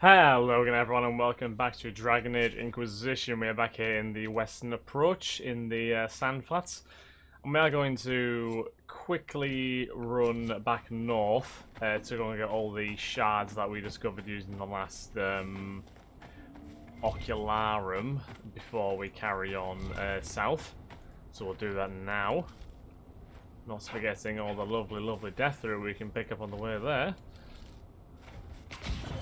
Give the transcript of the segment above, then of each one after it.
Hello again everyone and welcome back to Dragon Age Inquisition. We are back here in the western approach in the sand flats. And we are going to quickly run back north to go and get all the shards that we discovered using the last Ocularum before we carry on south. So we'll do that now. Not forgetting all the lovely death root we can pick up on the way there.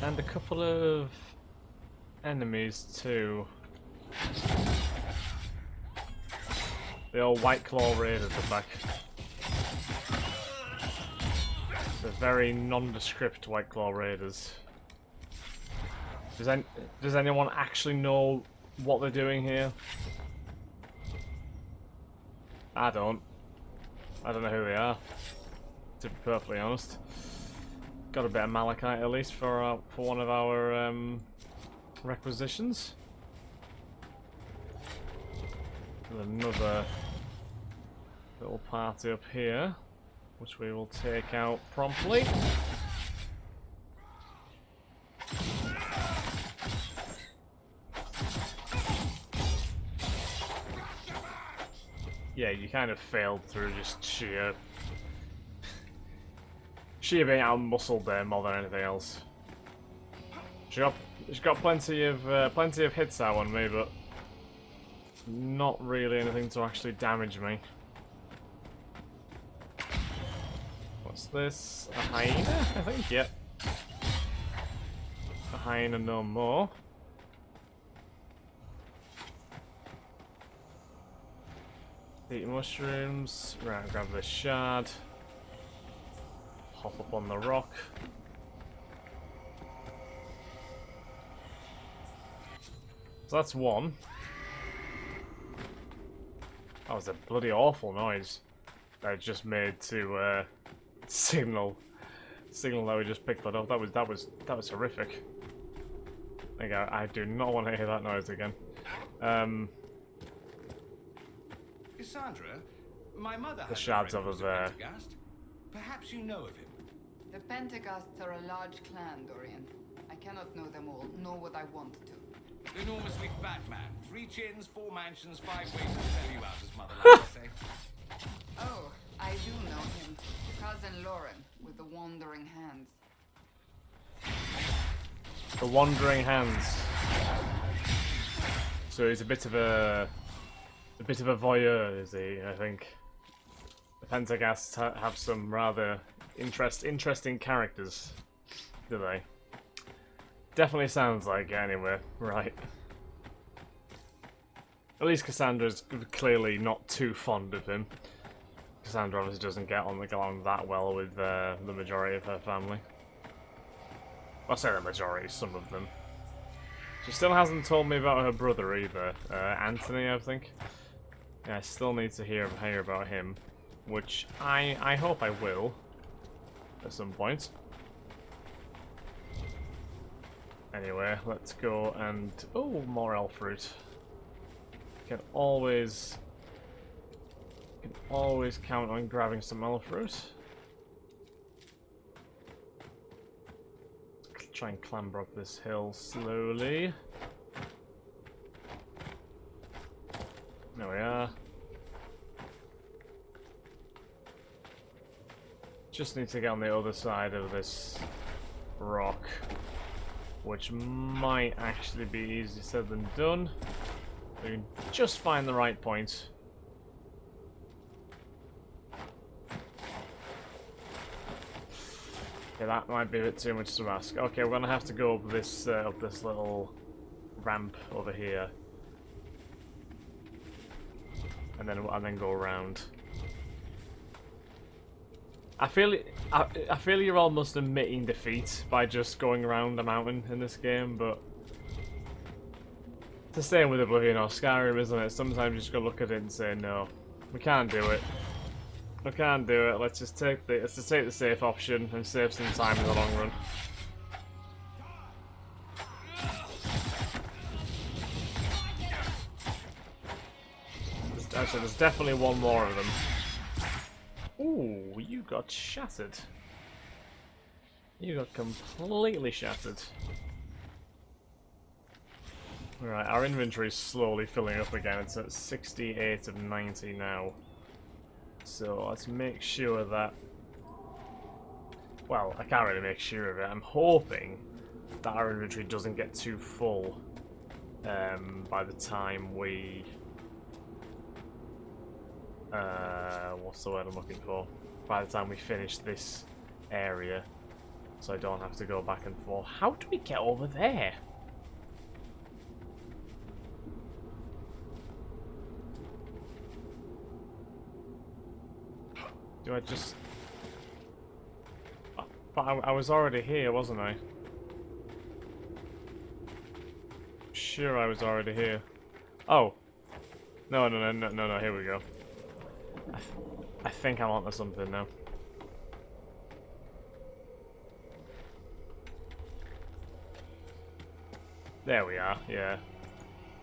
And a couple of enemies too. The old White Claw Raiders are back. The very nondescript White Claw Raiders. Does anyone actually know what they're doing here? I don't know who they are, to be perfectly honest. Got a bit of malachite at least for one of our requisitions. And another little party up here, which we will take out promptly. Yeah, you kind of failed through just sheer being out-muscled there more than anything else. She's got plenty of hits that on me, but not really anything to actually damage me. What's this? A hyena? I think, yep. A hyena no more. Eat mushrooms. Right, grab this shard. Hop up on the rock. So that's one. That was a bloody awful noise that I just made to signal that we just picked that up. That was horrific. I do not want to hear that noise again. Cassandra, my mother the shards over there. Perhaps you know of him. The Pentaghasts are a large clan, Dorian. I cannot know them all, nor would I want to. Enormously fat man. 3 chins, 4 mansions, 5 ways to sell you out, as mother likes to say. Oh, I do know him. Cousin Lauren, with the Wandering Hands. The Wandering Hands. So he's a bit of a voyeur, is he? I think. The Pentaghasts have some rather interesting characters, do they? Definitely sounds like it anyway, right. At least Cassandra's clearly not too fond of him. Cassandra obviously doesn't get on the ground that well with the majority of her family. Well, I say the majority, some of them. She still hasn't told me about her brother either, Anthony, I think. Yeah, I still need to hear about him, which I hope I will at some point. Anyway, let's go and oh, more elf fruit. Can always count on grabbing some elf fruit. Try and clamber up this hill slowly. There we are. Just need to get on the other side of this rock, which might actually be easier said than done. We can just find the right point. Yeah, that might be a bit too much to ask. Okay, we're gonna have to go up this little ramp over here, and then go around. I feel you're almost admitting defeat by just going around a mountain in this game, but it's the same with Oblivion or Skyrim, isn't it? Sometimes you just gotta look at it and say, no, we can't do it. We can't do it. Let's just take the safe option and save some time in the long run. Actually, there's definitely one more of them. Ooh, you got shattered. You got completely shattered. Right, our inventory is slowly filling up again. It's at 68 of 90 now. So let's make sure that... Well, I can't really make sure of it. I'm hoping that our inventory doesn't get too full by the time we... what's the word I'm looking for? By the time we finish this area. So I don't have to go back and forth. How do we get over there? Do I just... But I was already here, wasn't I? Sure, I was already here. Oh. No, here we go. I think I'm onto something now. There we are, yeah.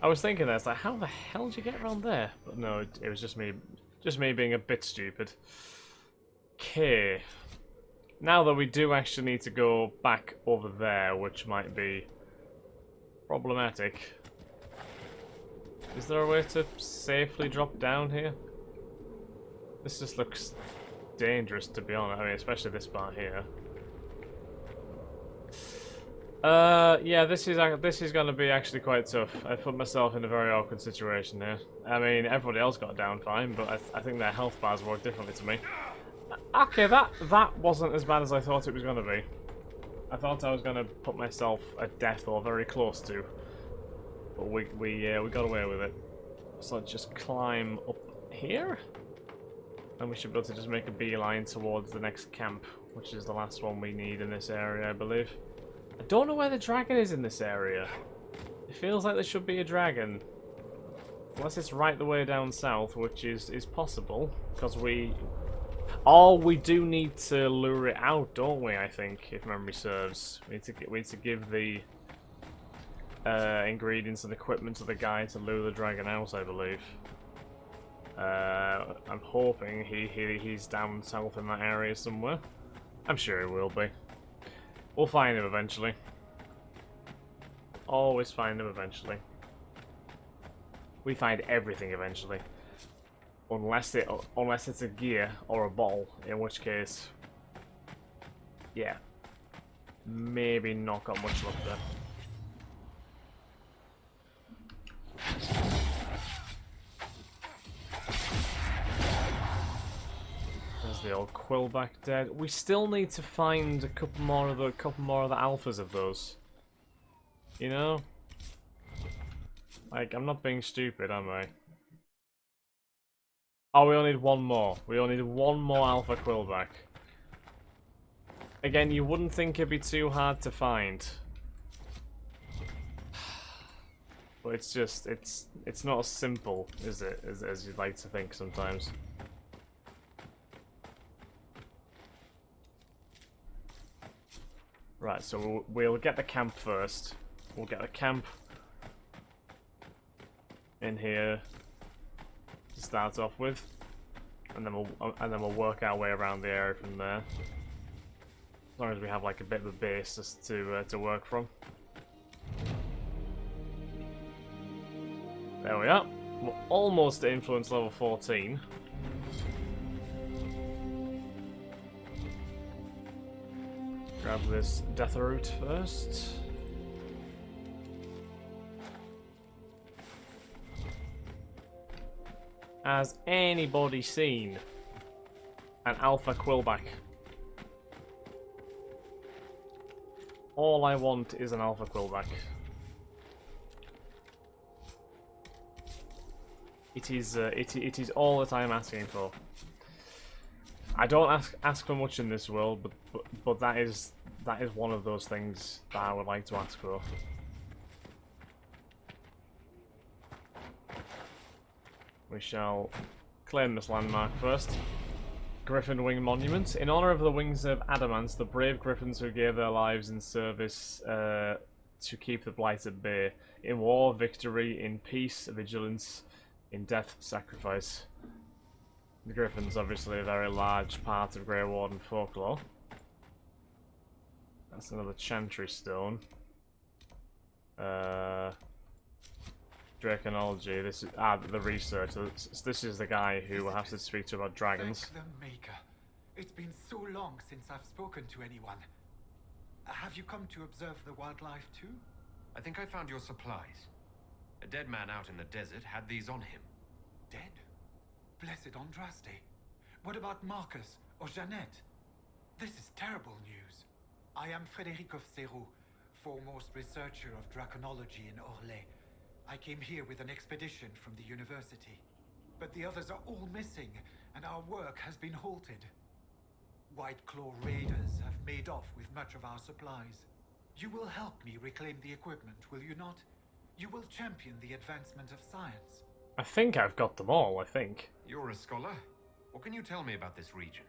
I was thinking that, it's like, how the hell did you get around there? But no, it was just me being a bit stupid. Okay. Now that we do actually need to go back over there, which might be problematic. Is there a way to safely drop down here? This just looks dangerous, to be honest. I mean, especially this part here. Yeah, this is going to be actually quite tough. I put myself in a very awkward situation here. I mean, everybody else got down fine, but I think their health bars work differently to me. Okay, that wasn't as bad as I thought it was going to be. I thought I was going to put myself at death or very close to, but we got away with it. So let's just climb up here, and we should be able to just make a beeline towards the next camp, which is the last one we need in this area, I believe. I don't know where the dragon is in this area. It feels like there should be a dragon, unless it's right the way down south, which is possible, because we. Oh, we do need to lure it out, don't we? I think, if memory serves, we need to give the ingredients and equipment to the guy to lure the dragon out, I believe. I'm hoping he's down south in that area somewhere. I'm sure he will be. We'll find him eventually. Always find him eventually. We find everything eventually. Unless it's a gear or a ball, in which case, yeah, maybe not got much luck there. There's the old Quillback dead. We still need to find a couple more of the alphas of those. You know, like, I'm not being stupid, am I? Oh, we only need one more. We only need one more alpha Quillback. Again, you wouldn't think it'd be too hard to find. But it's just, it's not as simple, is it, as you'd like to think sometimes. Right, so we'll get the camp first. We'll get the camp in here to start off with, and then we'll work our way around the area from there. As long as we have like a bit of a base just to work from. There we are. We're almost at influence level 14. Grab this death root first. Has anybody seen an alpha Quillback? All I want is an alpha Quillback. It is all that I am asking for. I don't ask for much in this world, but that is one of those things that I would like to ask for. We shall claim this landmark first. Griffin Wing Monument. In honor of the Wings of Adamant, the brave griffins who gave their lives in service to keep the Blight at bay. In war, victory. In peace, vigilance. In death, sacrifice. The griffins, obviously, a very large part of Grey Warden folklore. That's another Chantry stone. Draconology. This is the researcher. This is the guy who will have to speak to about dragons. Thank the Maker. It's been so long since I've spoken to anyone. Have you come to observe the wildlife too? I think I found your supplies. A dead man out in the desert had these on him. Dead? Blessed Andraste. What about Marcus or Jeannette? This is terrible news. I am Frédéric of Serrault, foremost researcher of draconology in Orlais. I came here with an expedition from the university. But the others are all missing, and our work has been halted. White Claw raiders have made off with much of our supplies. You will help me reclaim the equipment, will you not? You will champion the advancement of science. I think I've got them all, I think. You're a scholar? What can you tell me about this region?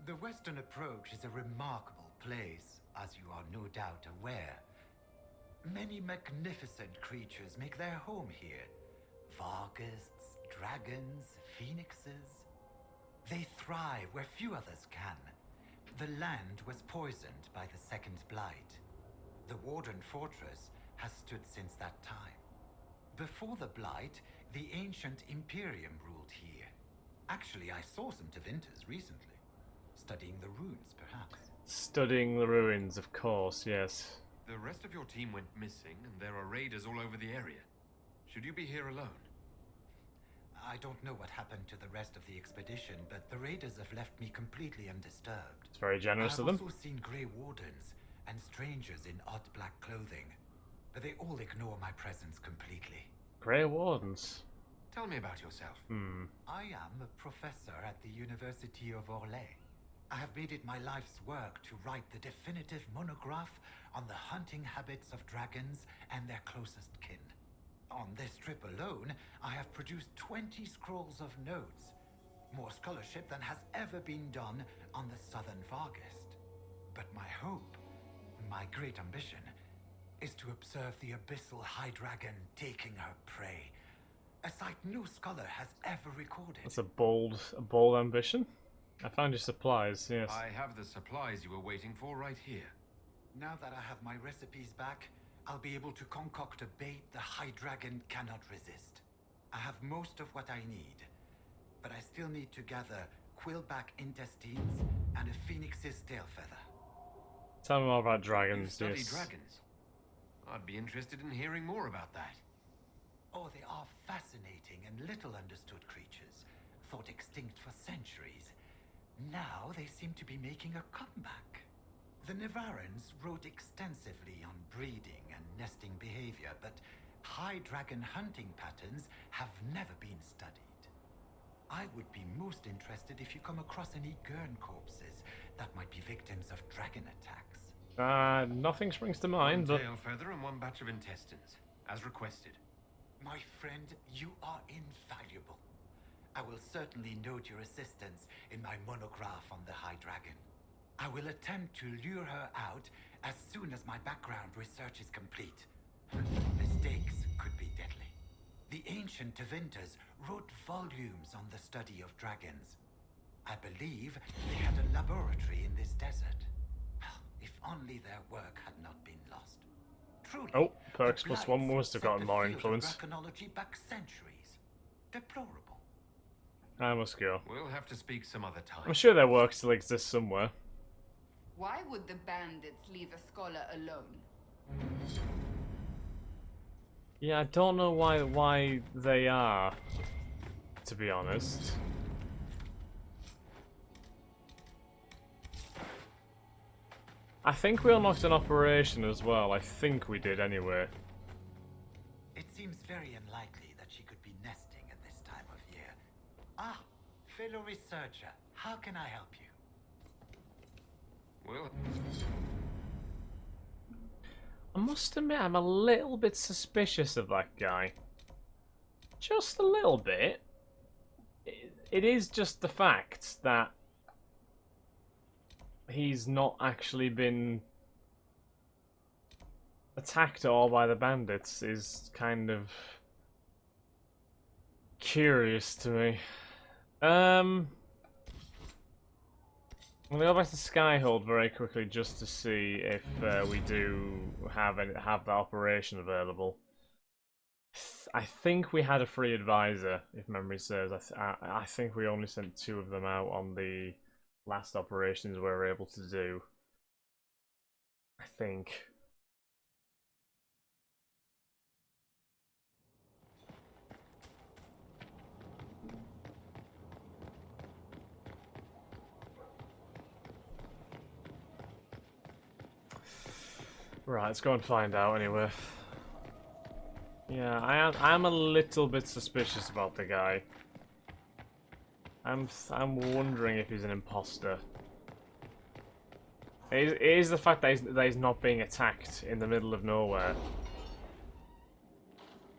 The Western Approach is a remarkable place, as you are no doubt aware. Many magnificent creatures make their home here. Varghasts, dragons, phoenixes. They thrive where few others can. The land was poisoned by the Second Blight. The Warden Fortress has stood since that time. Before the Blight, the ancient Emporium ruled here. Actually, I saw some Tevinters recently. Studying the ruins, perhaps. Studying the ruins, of course, yes. The rest of your team went missing, and there are raiders all over the area. Should you be here alone? I don't know what happened to the rest of the expedition, but the raiders have left me completely undisturbed. It's very generous of them. I've also seen Grey Wardens and strangers in odd black clothing, but they all ignore my presence completely. Grey Wardens. Tell me about yourself. I am a professor at the University of Orlais. I have made it my life's work to write the definitive monograph on the hunting habits of dragons and their closest kin. On this trip alone, I have produced 20 scrolls of notes, more scholarship than has ever been done on the southern Varghast. But my hope, my great ambition, is to observe the abyssal high dragon taking her prey, a sight no scholar has ever recorded. That's a bold ambition. I found your supplies, yes. I have the supplies you were waiting for right here. Now that I have my recipes back, I'll be able to concoct a bait the High Dragon cannot resist. I have most of what I need, but I still need to gather quillback intestines and a phoenix's tail feather. Tell me more about You dragons, study yes. dragons. I'd be interested in hearing more about that. Oh, they are fascinating and little understood creatures, thought extinct for centuries. Now they seem to be making a comeback. The Nevarans wrote extensively on breeding and nesting behavior, but high dragon hunting patterns have never been studied. I would be most interested if you come across any Gurn corpses that might be victims of dragon attacks. Nothing springs to mind, One but tail feather and one batch of intestines, as requested. My friend, you are invaluable. I will certainly note your assistance in my monograph on the High Dragon. I will attempt to lure her out as soon as my background research is complete. Mistakes could be deadly. The ancient Tevinters wrote volumes on the study of dragons. I believe they had a laboratory in this desert. If only their work had not been lost. Truly, oh, Perks the plus Blights one must have set gotten the more field of influence. draconology back centuries. Deplorable. I must go. We'll have to speak some other time. I'm sure their work still exists somewhere. Why would the bandits leave a scholar alone? Yeah, I don't know why they are, to be honest. I think we unlocked an operation as well. I think we did anyway. It seems very unlikely that she could be nesting at this time of year. Ah, fellow researcher, how can I help you? Well, I must admit, I'm a little bit suspicious of that guy. Just a little bit. It is just the fact that he's not actually been attacked at all by the bandits is kind of curious to me. I'm gonna go back to Skyhold very quickly just to see if we do have the operation available. I think we had a free advisor, if memory serves. I think we only sent 2 of them out on the last operations we were able to do. I think. Right, let's go and find out anyway. Yeah, I am a little bit suspicious about the guy. I'm wondering if he's an imposter. It is the fact that he's not being attacked in the middle of nowhere.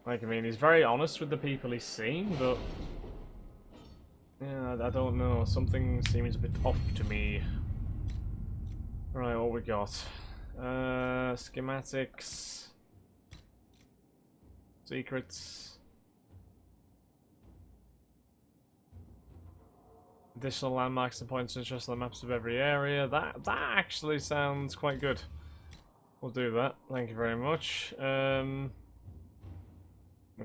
Like, I mean, he's very honest with the people he's seen, but yeah, I don't know. Something seems a bit off to me. Right, what we got? Schematics. Secrets. Additional landmarks and points of interest on the maps of every area. That actually sounds quite good. We'll do that. Thank you very much. We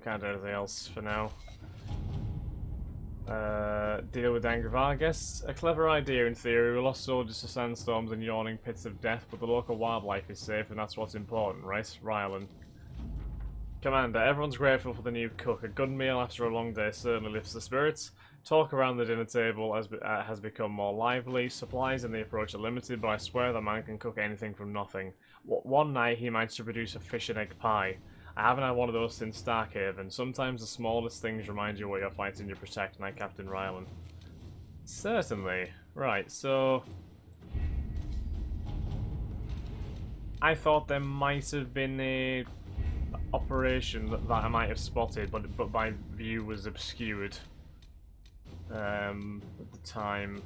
can't do anything else for now. Deal with Angvar guests. A clever idea in theory. We lost soldiers to sandstorms and yawning pits of death, but the local wildlife is safe, and that's what's important, right? Rylan. Commander, everyone's grateful for the new cook. A good meal after a long day certainly lifts the spirits. Talk around the dinner table has become more lively. Supplies in the approach are limited, but I swear the man can cook anything from nothing. One night he managed to produce a fish and egg pie. I haven't had one of those since Starkhaven. Sometimes the smallest things remind you what you're fighting to protect, like Captain Rylan. Certainly. Right, so I thought there might have been a operation that I might have spotted, but my view was obscured at the time.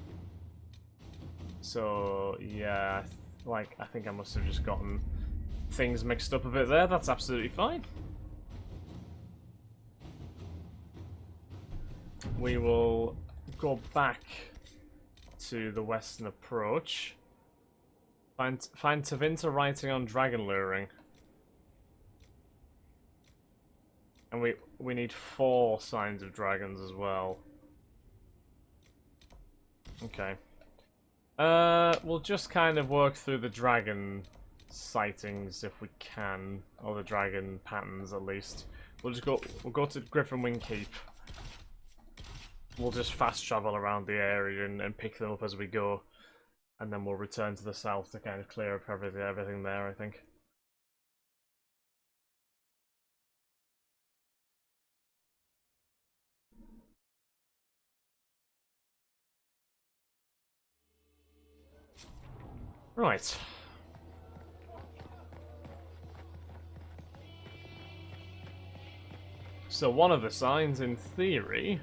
So yeah, I think I must have just gotten things mixed up a bit there. That's absolutely fine. We will go back to the western approach. Find Tavinta writing on dragon luring. And we need 4 signs of dragons as well. Okay. We'll just kind of work through the dragon sightings if we can, or the dragon patterns at least. We'll go to Griffin Wing Keep. We'll just fast travel around the area and pick them up as we go, and then we'll return to the south to kind of clear up everything there, I think. Right. So one of the signs, in theory,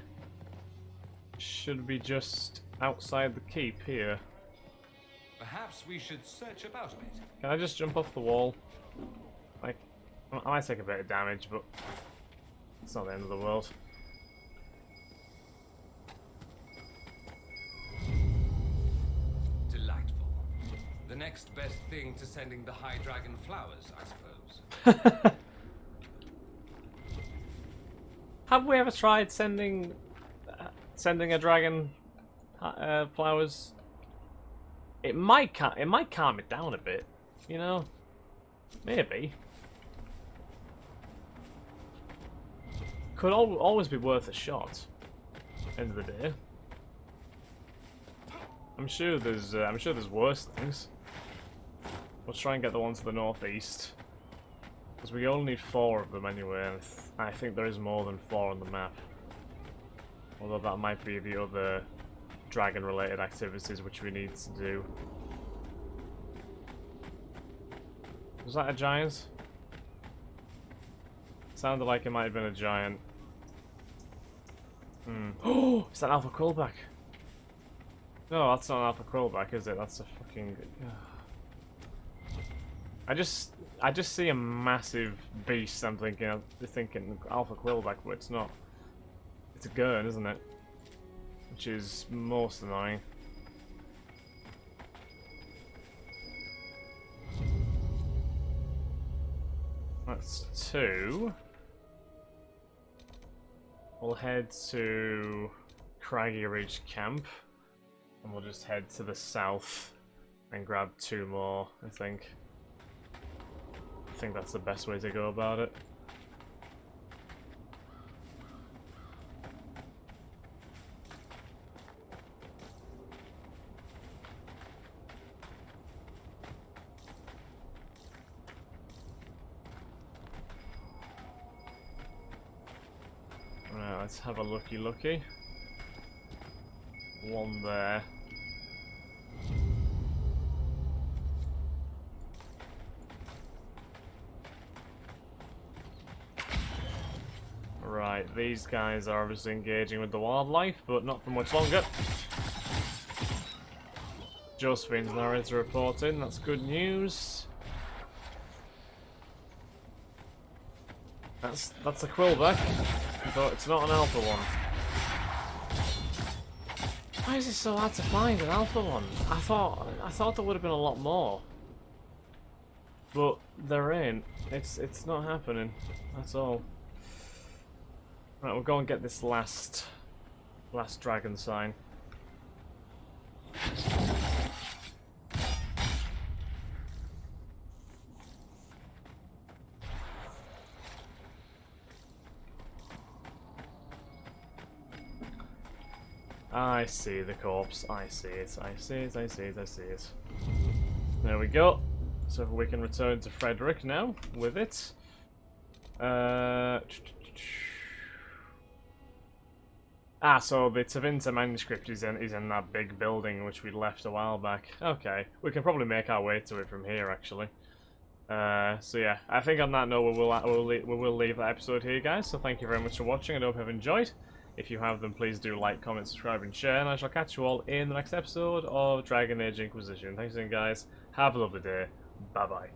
should be just outside the keep here. Perhaps we should search about a bit. Can I just jump off the wall? Like, I might take a bit of damage, but it's not the end of the world. Delightful. The next best thing to sending the High Dragon flowers, I suppose. Have we ever tried sending a dragon flowers? It might calm it down a bit, you know. Maybe. Could always be worth a shot. End of the day. I'm sure there's worse things. Let's try and get the one to the northeast, because we only need 4 of them anyway. And I think there is more than 4 on the map. Although that might be the other dragon-related activities which we need to do. Was that a giant? Sounded like it might have been a giant. Oh, is that Alpha Quillback? No, that's not an Alpha Quillback, is it? That's a fucking... I just see a massive beast. I'm thinking Alpha Quillback, but it's not. It's a Gurn, isn't it? Which is most annoying. That's 2. We'll head to Craggy Ridge Camp, and we'll just head to the south and grab 2 more, I think. I think that's the best way to go about it. Right, let's have a looky. 1 there. Right, these guys are obviously engaging with the wildlife, but not for much longer. Josephine's now ready to report in, that's good news. That's a quillback, but it's not an alpha one. Why is it so hard to find an alpha one? I thought there would have been a lot more. But there ain't. It's not happening. That's all. Right, we'll go and get this last dragon sign. I see the corpse. I see it. I see it. I see it. I see it. There we go. So we can return to Frederick now with it. So the Tavinta manuscript is in that big building which we left a while back. Okay, we can probably make our way to it from here, actually. So yeah, I think on that note we will leave that episode here, guys. So thank you very much for watching. I hope you have enjoyed. If you have, then please do like, comment, subscribe, and share. And I shall catch you all in the next episode of Dragon Age Inquisition. Thanks again, guys. Have a lovely day. Bye bye.